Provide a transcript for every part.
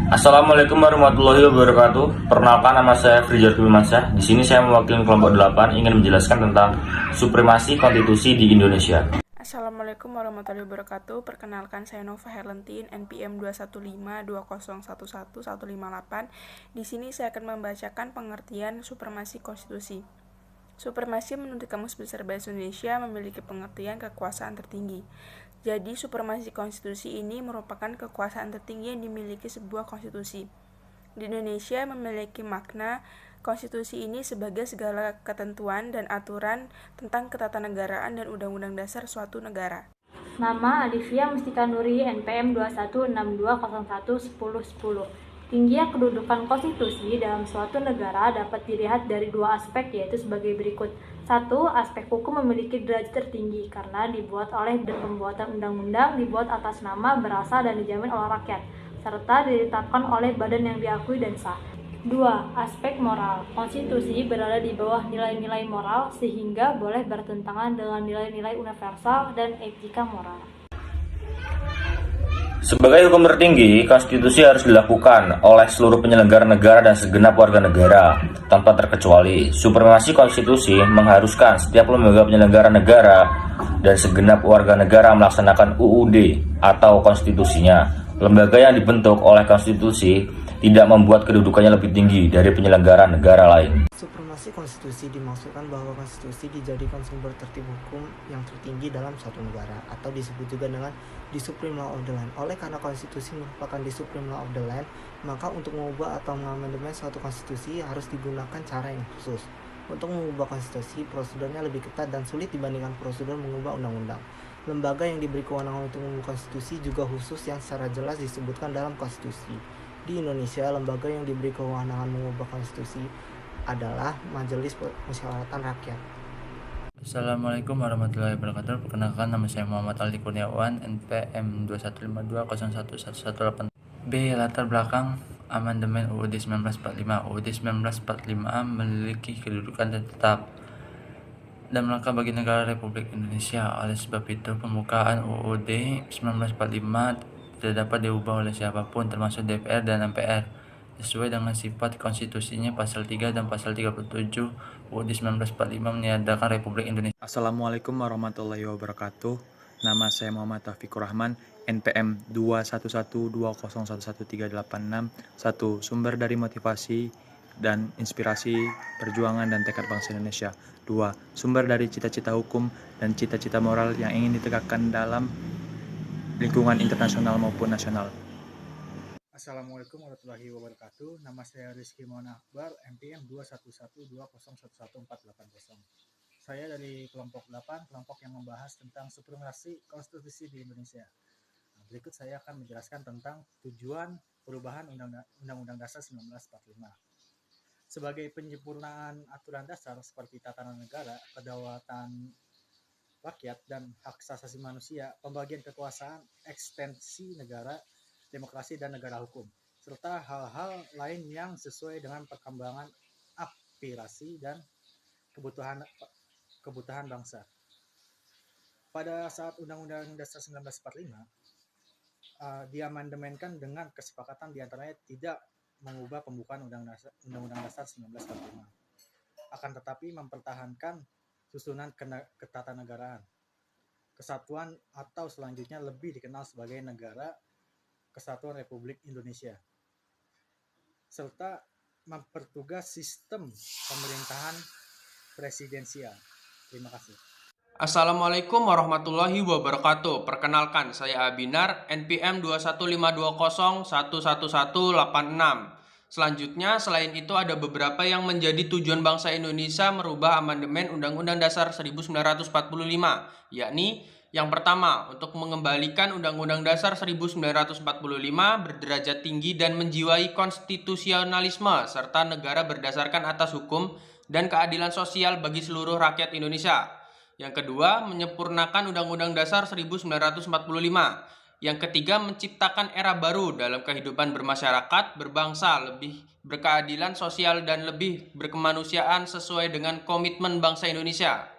Assalamualaikum warahmatullahi wabarakatuh. Perkenalkan, nama saya Frijal Firmansyah. Di sini saya mewakili kelompok 8 ingin menjelaskan tentang supremasi konstitusi di Indonesia. Assalamualaikum warahmatullahi wabarakatuh. Perkenalkan, saya Nova Herlentin, NPM 21520111158. Di sini saya akan membacakan pengertian supremasi konstitusi. Supremasi menurut Kamus Besar Bahasa Indonesia memiliki pengertian kekuasaan tertinggi. Jadi, supremasi konstitusi ini merupakan kekuasaan tertinggi yang dimiliki sebuah konstitusi. Di Indonesia memiliki makna konstitusi ini sebagai segala ketentuan dan aturan tentang ketatanegaraan dan undang-undang dasar suatu negara. Nama Adivia Mustika Nuri, NPM 2162011010. Tingginya kedudukan konstitusi dalam suatu negara dapat dilihat dari dua aspek, yaitu sebagai berikut. 1. Aspek hukum memiliki derajat tertinggi karena dibuat oleh dan pembuatan undang-undang dibuat atas nama, berasal dan dijamin oleh rakyat, serta ditetapkan oleh badan yang diakui dan sah. 2. Aspek moral. Konstitusi berada di bawah nilai-nilai moral sehingga boleh bertentangan dengan nilai-nilai universal dan etika moral. Sebagai hukum tertinggi, konstitusi harus dilakukan oleh seluruh penyelenggara negara dan segenap warga negara tanpa terkecuali. Supremasi konstitusi mengharuskan setiap lembaga penyelenggara negara dan segenap warga negara melaksanakan UUD atau konstitusinya. Lembaga yang dibentuk oleh konstitusi tidak membuat kedudukannya lebih tinggi dari penyelenggara negara lain. Supremasi konstitusi dimaksudkan bahwa konstitusi dijadikan sumber tertib hukum yang tertinggi dalam suatu negara, atau disebut juga dengan the supreme law of the land. Oleh karena konstitusi merupakan the supreme law of the land, maka untuk mengubah atau mengamandemen suatu konstitusi harus digunakan cara yang khusus. Untuk mengubah konstitusi, prosedurnya lebih ketat dan sulit dibandingkan prosedur mengubah undang-undang. Lembaga yang diberi kewenangan untuk mengubah konstitusi juga khusus yang secara jelas disebutkan dalam konstitusi. Di Indonesia, lembaga yang diberi kewenangan mengubah konstitusi adalah Majelis Musyawaratan Rakyat. Assalamualaikum warahmatullahi wabarakatuh. Perkenalkan, nama saya Muhammad Ali Kurniawan, NPM 2152011118. B. Latar belakang amandemen UUD 1945. UUD 1945 memiliki kedudukan tetap dan melekat bagi negara Republik Indonesia. Oleh sebab itu, pembukaan UUD 1945 tidak dapat diubah oleh siapapun, termasuk DPR dan MPR, sesuai dengan sifat konstitusinya pasal 3 dan pasal 37 UUD 1945 meniadakan Republik Indonesia. Assalamualaikum warahmatullahi wabarakatuh. Nama saya Muhammad Taufikur Rahman, NPM 21120111386. 1. Sumber dari motivasi dan inspirasi perjuangan dan tekad bangsa Indonesia. 2. Sumber dari cita-cita hukum dan cita-cita moral yang ingin ditegakkan dalam lingkungan internasional maupun nasional. Assalamualaikum warahmatullahi wabarakatuh. Nama saya Rizky Maulana Akbar, NPM 21120111480. Saya dari kelompok 8, kelompok yang membahas tentang supremasi konstitusi di Indonesia. Berikut saya akan menjelaskan tentang tujuan perubahan Undang-Undang Dasar 1945. Sebagai penyempurnaan aturan dasar seperti tatanan negara, kedaulatan rakyat, dan hak asasi manusia, pembagian kekuasaan, ekstensi negara, demokrasi, dan negara hukum, serta hal-hal lain yang sesuai dengan perkembangan aspirasi dan kebutuhan bangsa. Pada saat Undang-Undang Dasar 1945 diamandemenkan dengan kesepakatan diantaranya tidak mengubah pembukaan Undang-Undang Dasar 1945, akan tetapi mempertahankan susunan ketatanegaraan, kesatuan atau selanjutnya lebih dikenal sebagai Negara Kesatuan Republik Indonesia, serta mempertegas sistem pemerintahan presidensial. Terima kasih. Assalamualaikum warahmatullahi wabarakatuh. Perkenalkan, saya Abinar, NPM 21520111186. Selanjutnya, selain itu ada beberapa yang menjadi tujuan bangsa Indonesia merubah amandemen Undang-Undang Dasar 1945, yakni yang pertama, untuk mengembalikan Undang-Undang Dasar 1945 berderajat tinggi dan menjiwai konstitusionalisme serta negara berdasarkan atas hukum dan keadilan sosial bagi seluruh rakyat Indonesia. Yang kedua, menyempurnakan Undang-Undang Dasar 1945. Yang ketiga, menciptakan era baru dalam kehidupan bermasyarakat, berbangsa, lebih berkeadilan sosial dan lebih berkemanusiaan sesuai dengan komitmen bangsa Indonesia.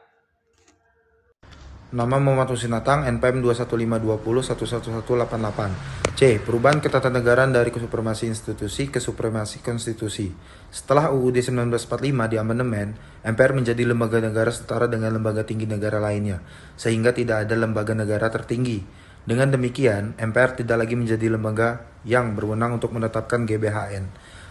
Nama Muhammad Husin Atang, NPM 21520111188. C. Perubahan ketatanegaraan dari supremasi institusi ke supremasi konstitusi. Setelah UUD 1945 diamandemen, MPR menjadi lembaga negara setara dengan lembaga tinggi negara lainnya, sehingga tidak ada lembaga negara tertinggi. Dengan demikian, MPR tidak lagi menjadi lembaga yang berwenang untuk menetapkan GBHN.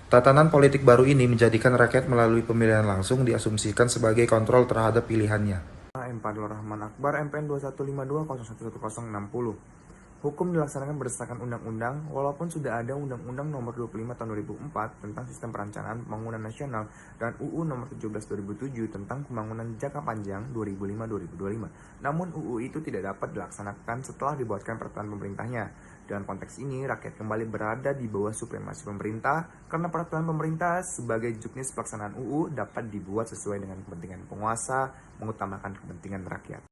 Tatanan politik baru ini menjadikan rakyat melalui pemilihan langsung diasumsikan sebagai kontrol terhadap pilihannya. M. Fadlur Rahman Akbar, MPN 2152011060. Hukum dilaksanakan berdasarkan undang-undang, walaupun sudah ada Undang-Undang Nomor 25 Tahun 2004 tentang Sistem Perencanaan Pembangunan Nasional dan UU Nomor 17 2007 tentang Pembangunan Jangka Panjang 2005-2025. Namun UU itu tidak dapat dilaksanakan setelah dibuatkan peraturan pemerintahnya. Dalam konteks ini, rakyat kembali berada di bawah supremasi pemerintah karena peraturan pemerintah sebagai juknis pelaksanaan UU dapat dibuat sesuai dengan kepentingan penguasa, mengutamakan kepentingan rakyat.